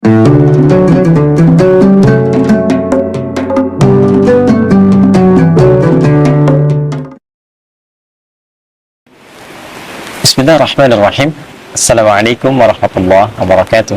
Bismillahirrahmanirrahim. Assalamualaikum warahmatullahi wabarakatuh.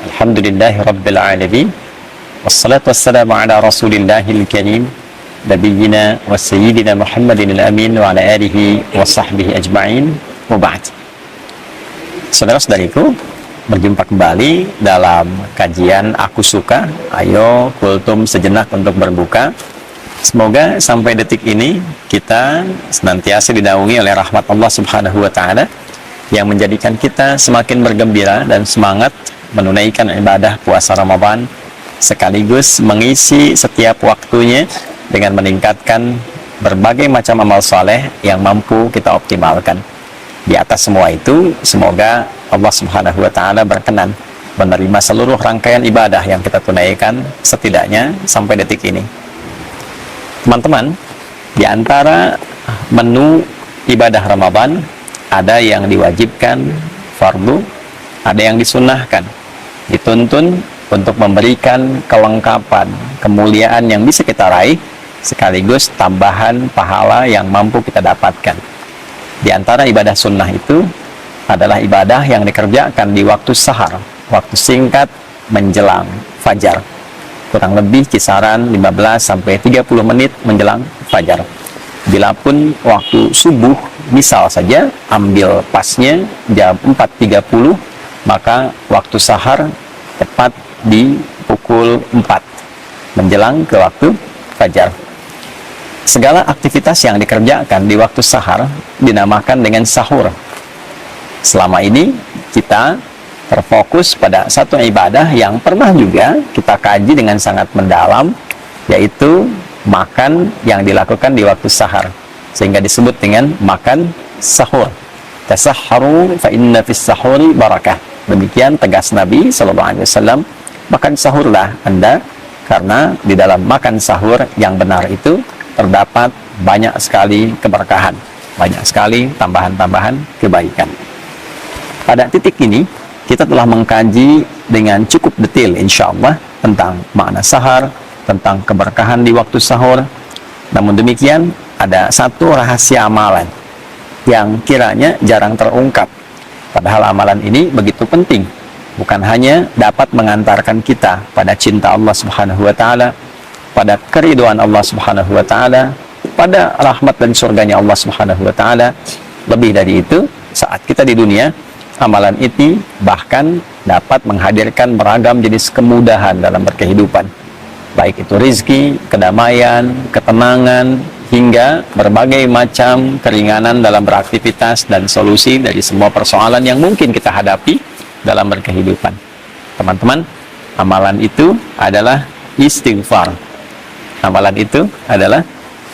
Alhamdulillahi rabbil alamin. Wassalatu wassalamu ala rasulillahil karim, nabiyyina wa sayyidina Muhammadin al-amin wa ala alihi wa sahbihi ajma'in, wa ba'd. Saudara-saudariku, berjumpa kembali dalam kajian Aku Suka. Ayo kultum sejenak untuk berbuka. Semoga sampai detik ini kita senantiasa dinaungi oleh rahmat Allah Subhanahu wa Ta'ala yang menjadikan kita semakin bergembira dan semangat menunaikan ibadah puasa Ramadan, sekaligus mengisi setiap waktunya dengan meningkatkan berbagai macam amal soleh yang mampu kita optimalkan. Di atas semua itu, semoga Allah Subhanahu wa Ta'ala berkenan menerima seluruh rangkaian ibadah yang kita tunaikan setidaknya sampai detik ini. Teman-teman, di antara menu ibadah Ramadan ada yang diwajibkan fardu, ada yang disunnahkan, dituntun untuk memberikan kelengkapan, kemuliaan yang bisa kita raih, sekaligus tambahan pahala yang mampu kita dapatkan. Di antara ibadah sunnah itu adalah ibadah yang dikerjakan di waktu sahar, waktu singkat menjelang fajar. Kurang lebih kisaran 15-30 menit menjelang fajar. Bilapun waktu subuh, misal saja ambil pasnya jam 4.30, maka waktu sahar tepat di pukul 4 menjelang ke waktu fajar. Segala aktivitas yang dikerjakan di waktu sahar dinamakan dengan sahur. Selama ini kita terfokus pada satu ibadah yang pernah juga kita kaji dengan sangat mendalam, yaitu makan yang dilakukan di waktu sahar, sehingga disebut dengan makan sahur. Tasahharu fa inna fis sahuri barakah. Demikian tegas Nabi SAW, makan sahurlah Anda, karena di dalam makan sahur yang benar itu terdapat banyak sekali keberkahan, banyak sekali tambahan-tambahan kebaikan. Pada titik ini kita telah mengkaji dengan cukup detail insya Allah tentang makna sahar, tentang keberkahan di waktu sahur. Namun demikian, ada satu rahasia amalan yang kiranya jarang terungkap. Padahal amalan ini begitu penting, bukan hanya dapat mengantarkan kita pada cinta Allah Subhanahu wa Ta'ala, pada keridhaan Allah Subhanahu wa Ta'ala, pada rahmat dan surganya Allah Subhanahu wa Ta'ala. Lebih dari itu, saat kita di dunia, amalan ini bahkan dapat menghadirkan beragam jenis kemudahan dalam berkehidupan, baik itu rizki, kedamaian, ketenangan, hingga berbagai macam keringanan dalam beraktivitas dan solusi dari semua persoalan yang mungkin kita hadapi dalam berkehidupan. Teman-teman, amalan itu adalah istighfar. Amalan itu adalah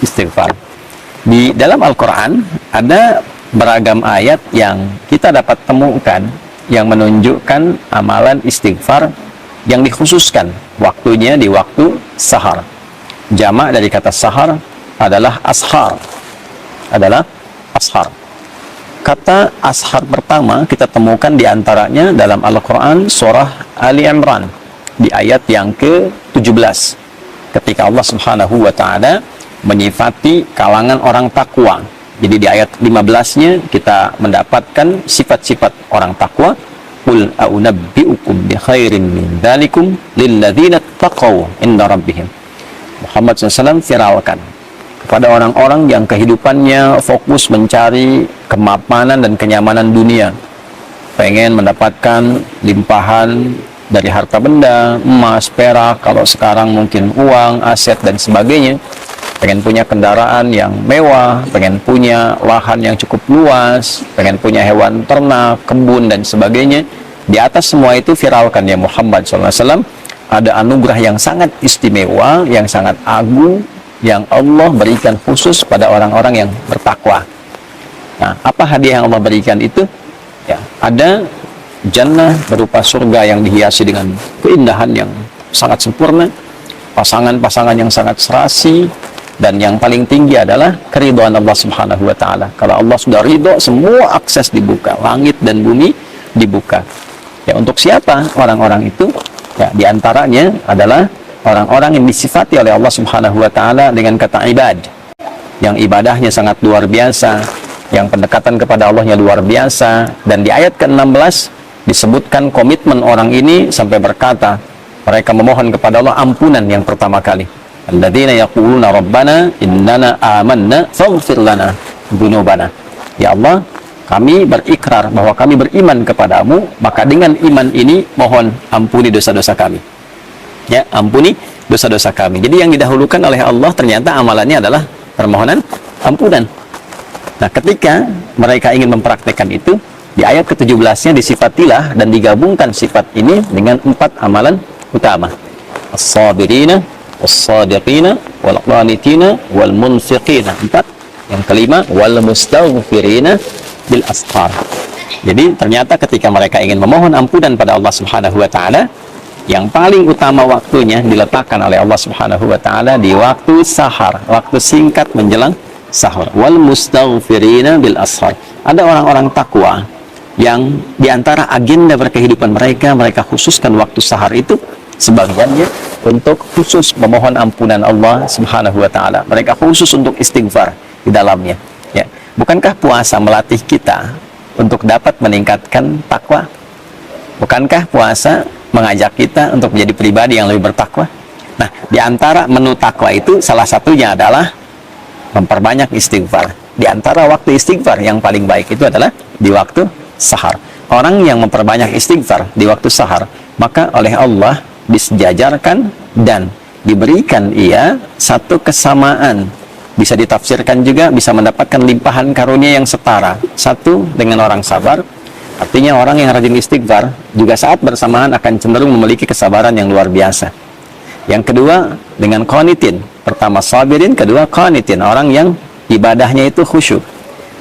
istighfar. Di dalam Al-Quran ada beragam ayat yang kita dapat temukan yang menunjukkan amalan istighfar yang dikhususkan waktunya di waktu sahar. Jamak dari kata sahar adalah ashar. Kata ashar pertama kita temukan diantaranya dalam Al-Quran surah Ali Imran di ayat yang ke-17, ketika Allah Subhanahu wa Ta'ala menyifati kalangan orang takwa. Jadi di ayat 15-nya kita mendapatkan sifat-sifat orang takwa. Qul a'unabbi'ukum bi khairin min dzalikum lilladzina taqaw inda rabbihim. Muhammad SAW viralkan kepada orang-orang yang kehidupannya fokus mencari kemapanan dan kenyamanan dunia, pengen mendapatkan limpahan dari harta benda, emas, perak, kalau sekarang mungkin uang, aset dan sebagainya, pengen punya kendaraan yang mewah, pengen punya lahan yang cukup luas, pengen punya hewan ternak, kebun dan sebagainya. Di atas semua itu viralkan ya Muhammad SAW, ada anugerah yang sangat istimewa, yang sangat agung, yang Allah berikan khusus pada orang-orang yang bertakwa. Nah, apa hadiah yang Allah berikan itu? Ya, ada jannah berupa surga yang dihiasi dengan keindahan yang sangat sempurna, pasangan-pasangan yang sangat serasi, dan yang paling tinggi adalah keridhaan Allah Subhanahu wa Ta'ala. Kalau Allah sudah ridho, semua akses dibuka, langit dan bumi dibuka. Ya, untuk siapa orang-orang itu? Ya, diantaranya adalah orang-orang yang disifati oleh Allah Subhanahu wa Ta'ala dengan kata ibad, yang ibadahnya sangat luar biasa, yang pendekatan kepada Allahnya luar biasa. Dan di ayat ke-16 disebutkan komitmen orang ini sampai berkata, mereka memohon kepada Allah ampunan yang pertama kali. Alladzina yaquluna rabbana innana amanna faghfir lana dzunubana. Ya Allah, kami berikrar bahwa kami beriman kepadamu, maka dengan iman ini mohon ampuni dosa-dosa kami. Ya, ampuni dosa-dosa kami. Jadi yang didahulukan oleh Allah ternyata amalannya adalah permohonan ampunan. Nah, ketika mereka ingin mempraktekkan itu, di ayat ke-17-nya disifatilah dan digabungkan sifat ini dengan 4 amalan utama. As-sabirina, was-sadiqina, wal-qanitina, wal-munfiqina. 4. Yang kelima, wal-mustaghfirina bil ashar. Jadi ternyata ketika mereka ingin memohon ampunan pada Allah Subhanahu wa Ta'ala, yang paling utama waktunya diletakkan oleh Allah Subhanahu wa Ta'ala di waktu sahar, waktu singkat menjelang sahur. Wal mustaghfirina bil ashar. Ada orang-orang takwa yang diantara agenda berkehidupan mereka khususkan waktu sahar itu sebagiannya untuk khusus memohon ampunan Allah Subhanahu wa Ta'ala. Mereka khusus untuk istighfar di dalamnya. Ya, bukankah puasa melatih kita untuk dapat meningkatkan takwa? Bukankah puasa mengajak kita untuk menjadi pribadi yang lebih bertakwa? Nah, di antara menu takwa itu salah satunya adalah memperbanyak istighfar. Di antara waktu istighfar yang paling baik itu adalah di waktu sahar. Orang yang memperbanyak istighfar di waktu sahar, maka oleh Allah disejajarkan dan diberikan ia satu kesamaan. Bisa ditafsirkan juga, bisa mendapatkan limpahan karunia yang setara. Satu, dengan orang sabar. Artinya orang yang rajin istighfar juga saat bersamaan akan cenderung memiliki kesabaran yang luar biasa. Yang kedua, dengan qanitin. Pertama sabirin, kedua qanitin. Orang yang ibadahnya itu khusyuk.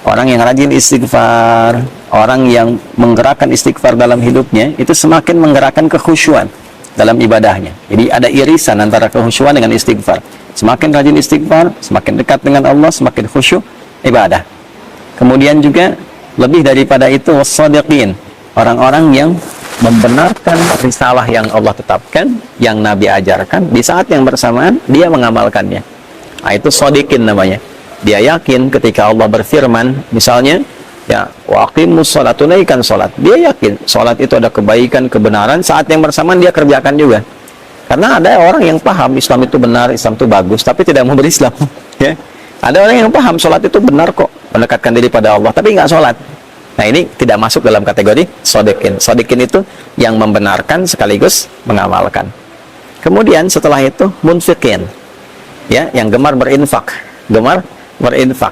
Orang yang rajin istighfar, orang yang menggerakkan istighfar dalam hidupnya, itu semakin menggerakkan kekhusyuan dalam ibadahnya. Jadi ada irisan antara kekhusyuan dengan istighfar. Semakin rajin istighfar, semakin dekat dengan Allah, semakin khusyuk ibadah. Kemudian juga lebih daripada itu, wassadiqin, orang-orang yang membenarkan risalah yang Allah tetapkan, yang Nabi ajarkan, di saat yang bersamaan dia mengamalkannya. Nah, itu shadiqin namanya. Dia yakin ketika Allah berfirman, misalnya, ya, waqimus sholat, tunaikan sholat. Dia yakin sholat itu ada kebaikan, kebenaran, saat yang bersamaan dia kerjakan juga. Karena ada orang yang paham Islam itu benar, Islam itu bagus, tapi tidak mau berislam. Ya. Ada orang yang paham sholat itu benar kok, mendekatkan diri pada Allah, tapi nggak sholat. Nah, ini tidak masuk dalam kategori shadiqin. Shadiqin itu yang membenarkan sekaligus mengamalkan. Kemudian setelah itu munfiqin, ya, yang gemar berinfak,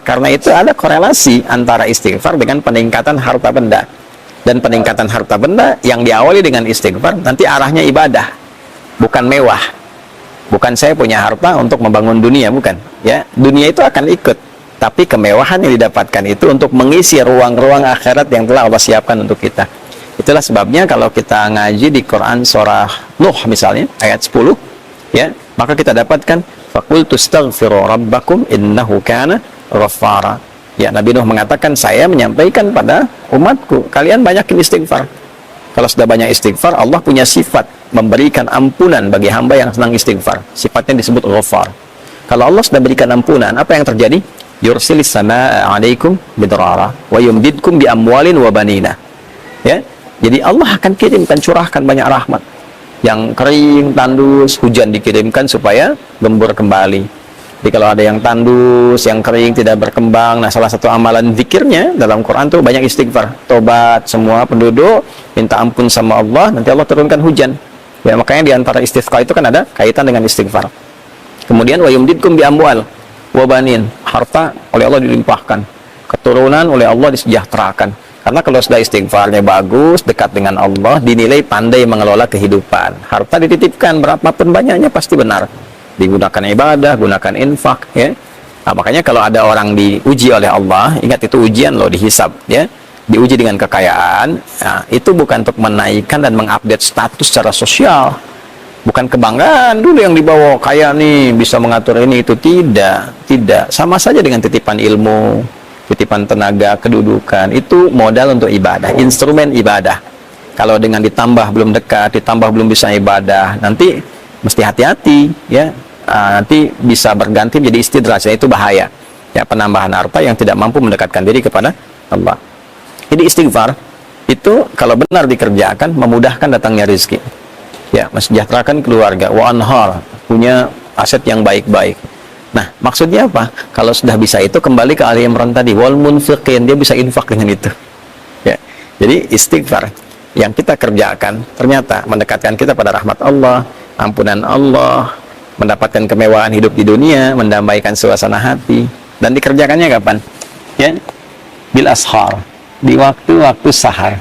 karena itu ada korelasi antara istighfar dengan peningkatan harta benda. Dan peningkatan harta benda yang diawali dengan istighfar nanti arahnya ibadah, bukan mewah. Bukan saya punya harta untuk membangun dunia, bukan. Ya, dunia itu akan ikut, tapi kemewahan yang didapatkan itu untuk mengisi ruang-ruang akhirat yang telah Allah siapkan untuk kita. Itulah sebabnya kalau kita ngaji di Quran surah Nuh misalnya ayat 10, ya, maka kita dapatkan faqultu astaghfiru rabbakum innahu kana ghaffara. Ya, Nabi Nuh mengatakan, saya menyampaikan pada umatku, kalian banyakin istighfar. Kalau sudah banyak istighfar, Allah punya sifat memberikan ampunan bagi hamba yang senang istighfar. Sifatnya disebut ghafar. Kalau Allah sudah berikan ampunan, apa yang terjadi? Yursilis samaa'a 'alaikum bidrara wa yumdidkum bi amwalin wa banina. Ya. Jadi Allah akan kirimkan, curahkan banyak rahmat. Yang kering, tandus, hujan dikirimkan supaya gembur kembali. Jadi kalau ada yang tandus, yang kering, tidak berkembang, nah salah satu amalan zikirnya dalam Quran tuh banyak istighfar. Tobat semua penduduk, minta ampun sama Allah, nanti Allah turunkan hujan. Ya, makanya diantara istighfar itu kan ada kaitan dengan istighfar. Kemudian wa yumdidkum bi amwal wa banin, harta oleh Allah dilimpahkan, keturunan oleh Allah disejahterakan. Karena kalau sudah istighfarnya bagus, dekat dengan Allah, dinilai pandai mengelola kehidupan. Harta dititipkan berapapun banyaknya pasti benar. Digunakan ibadah, gunakan infak, ya. Nah, makanya kalau ada orang diuji oleh Allah, ingat itu ujian loh, dihisab, ya. Diuji dengan kekayaan, nah, itu bukan untuk menaikkan dan mengupdate status secara sosial. Bukan kebanggaan dulu yang dibawa, kaya nih, bisa mengatur ini, itu tidak. Sama saja dengan titipan ilmu, titipan tenaga, kedudukan, itu modal untuk ibadah, instrumen ibadah. Kalau dengan ditambah belum dekat, ditambah belum bisa ibadah, nanti mesti hati-hati ya. Nanti bisa berganti menjadi istidraj, itu bahaya. Ya, penambahan harta yang tidak mampu mendekatkan diri kepada Allah. Jadi istighfar itu kalau benar dikerjakan memudahkan datangnya rezeki. Ya, mensejahterakan keluarga, wa anhar, punya aset yang baik-baik. Nah, maksudnya apa? Kalau sudah bisa itu kembali ke Ali Imran tadi, wal munfiqin, dia bisa infak dengan itu. Ya. Jadi istighfar yang kita kerjakan ternyata mendekatkan kita pada rahmat Allah, ampunan Allah, mendapatkan kemewahan hidup di dunia, mendamaikan suasana hati. Dan dikerjakannya kapan? Ya, bil ashar, di waktu-waktu sahar.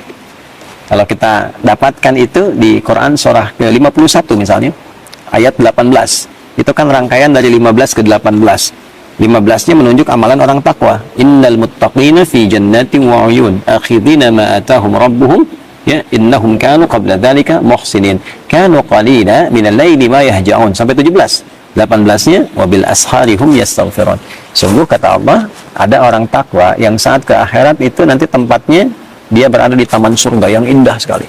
Kalau kita dapatkan itu di Quran surah ke-51 misalnya, ayat 18. Itu kan rangkaian dari 15 ke 18. 15-nya menunjuk amalan orang takwa. Innal muttaqina fi jannatin wa 'uyun, akhidina ma atahum rabbuhum, ya innahum kanu qabla dzalika muhsinin, kanu qalila minal laili ma yahja'un, sampai 17. 18-nya wabil asharihum yastaghfirun. Sungguh kata Allah, ada orang takwa yang saat ke akhirat itu nanti tempatnya dia berada di taman surga yang indah sekali.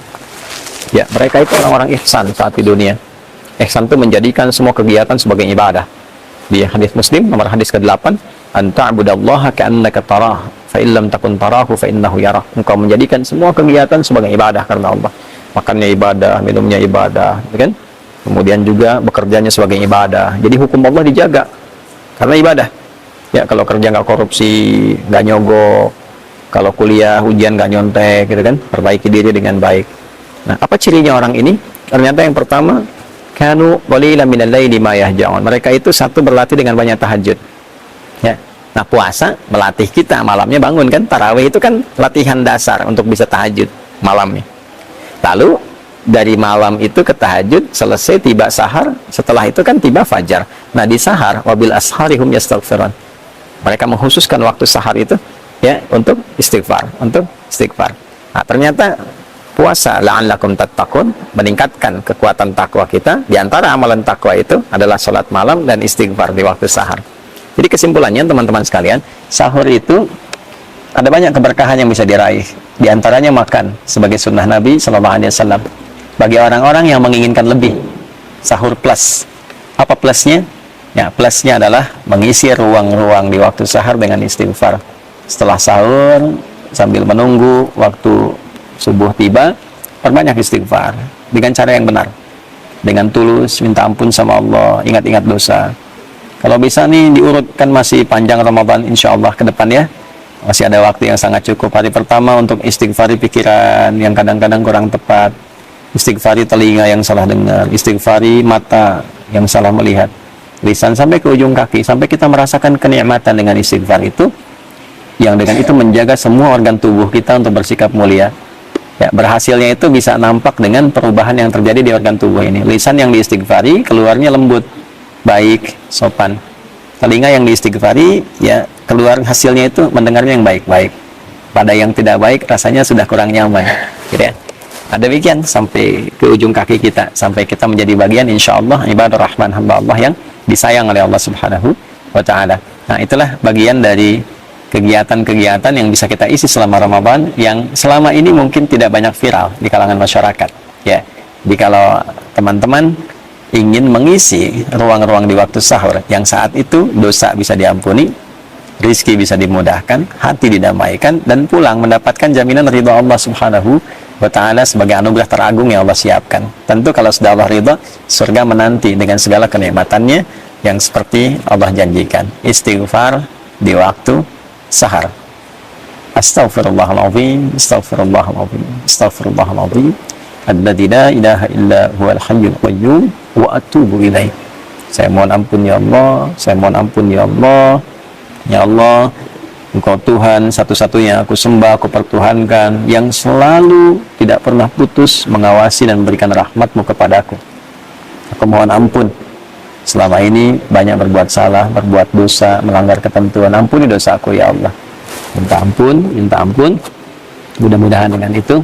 Ya, mereka itu orang-orang ihsan saat di dunia. Ihsan itu menjadikan semua kegiatan sebagai ibadah. Di hadis Muslim nomor hadis ke-8, anta'budallaha ka'annaka tarah, fa illam takun tarahu fa innahu yarah. Engkau menjadikan semua kegiatan sebagai ibadah karena Allah. Makannya ibadah, minumnya ibadah, kan? Kemudian juga bekerjanya sebagai ibadah. Jadi hukum Allah dijaga karena ibadah. Ya, kalau kerja nggak korupsi, nggak nyogok, kalau kuliah ujian nggak nyontek, gitu kan? Perbaiki diri dengan baik. Nah, apa cirinya orang ini? Ternyata yang pertama, kanu qalilan minal laili ma yahja'un. Mereka itu satu berlatih dengan banyak tahajud. Ya. Nah, puasa melatih kita malamnya bangun kan? Tarawih itu kan latihan dasar untuk bisa tahajud malamnya. Lalu dari malam itu ke tahajud, selesai tiba sahar, setelah itu kan tiba fajar. Nah, di sahar wabil asharihum yastaghfirun. Mereka mengkhususkan waktu sahar itu ya untuk istighfar, Nah, ternyata puasa la'allakum tattaqun meningkatkan kekuatan takwa kita. Di antara amalan takwa itu adalah salat malam dan istighfar di waktu sahar. Jadi kesimpulannya teman-teman sekalian, sahur itu ada banyak keberkahan yang bisa diraih. Di antaranya makan sebagai sunnah Nabi SAW. Bagi orang-orang yang menginginkan lebih, sahur plus. Apa plusnya? Ya, plusnya adalah mengisi ruang-ruang di waktu sahur dengan istighfar. Setelah sahur, sambil menunggu waktu subuh tiba, perbanyak istighfar dengan cara yang benar, dengan tulus minta ampun sama Allah, ingat-ingat dosa. Kalau bisa nih diurutkan, masih panjang Ramadan insya Allah ke depan ya, masih ada waktu yang sangat cukup. Hari pertama untuk istighfari pikiran yang kadang-kadang kurang tepat, istighfari telinga yang salah dengar, istighfari mata yang salah melihat, lisan sampai ke ujung kaki, sampai kita merasakan kenikmatan dengan istighfar itu, yang dengan itu menjaga semua organ tubuh kita untuk bersikap mulia. Ya, berhasilnya itu bisa nampak dengan perubahan yang terjadi di organ tubuh ini. Lisan yang diistighfari keluarnya lembut, baik, sopan. Telinga yang diistighfari ya keluar hasilnya itu mendengarnya yang baik-baik. Pada yang tidak baik rasanya sudah kurang nyaman. Gitu ya. Ada demikian sampai ke ujung kaki kita, sampai kita menjadi bagian insya Allah ibadah rahman hamba Allah yang disayang oleh Allah Subhanahu wa Ta'ala. Nah, itulah bagian dari kegiatan-kegiatan yang bisa kita isi selama Ramadan yang selama ini mungkin tidak banyak viral di kalangan masyarakat. Ya, jadi kalau teman-teman ingin mengisi ruang-ruang di waktu sahur yang saat itu dosa bisa diampuni, rizki bisa dimudahkan, hati didamaikan, dan pulang mendapatkan jaminan ridha Allah Subhanahu wa Ta'ala sebagai anugerah teragung yang Allah siapkan. Tentu kalau sudah Allah ridha, surga menanti dengan segala kenikmatannya yang seperti Allah janjikan. Istighfar di waktu sahar. Astaghfirullahaladzim, astaghfirullahaladzim, astaghfirullahaladzim, alladzi la ilaha illa huwal hayyul qayyum wa atubu ilaih. Saya mohon ampun ya Allah, saya mohon ampun ya Allah. Ya Allah, Engkau Tuhan satu-satunya aku sembah, aku pertuhankan, yang selalu tidak pernah putus mengawasi dan memberikan rahmat-Mu kepadaku. Aku mohon ampun selama ini banyak berbuat salah, berbuat dosa, melanggar ketentuan. Ampuni dosaku ya Allah. Minta ampun, minta ampun. Mudah-mudahan dengan itu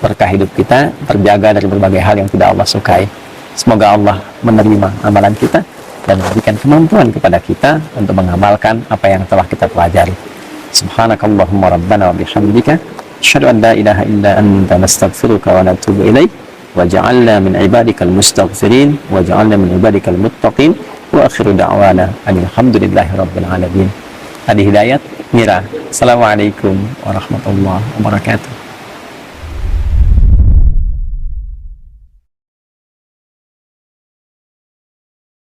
berkah hidup kita terjaga dari berbagai hal yang tidak Allah sukai. Semoga Allah menerima amalan kita dan memberikan kemampuan kepada kita untuk mengamalkan apa yang telah kita pelajari. Subhanakallahumma rabbana wa bihamdika Asyhadu an la ilaha illa anta nastaghfiruka wa natubu ilaik. Waj'alna min ibadikal mustaghfirin waj'alna min ibadikal muttaqin wa akhiru da'wana alhamdulillahi rabbil alamin. Adi Hidayat, Mira. Assalamualaikum warahmatullahi wabarakatuh.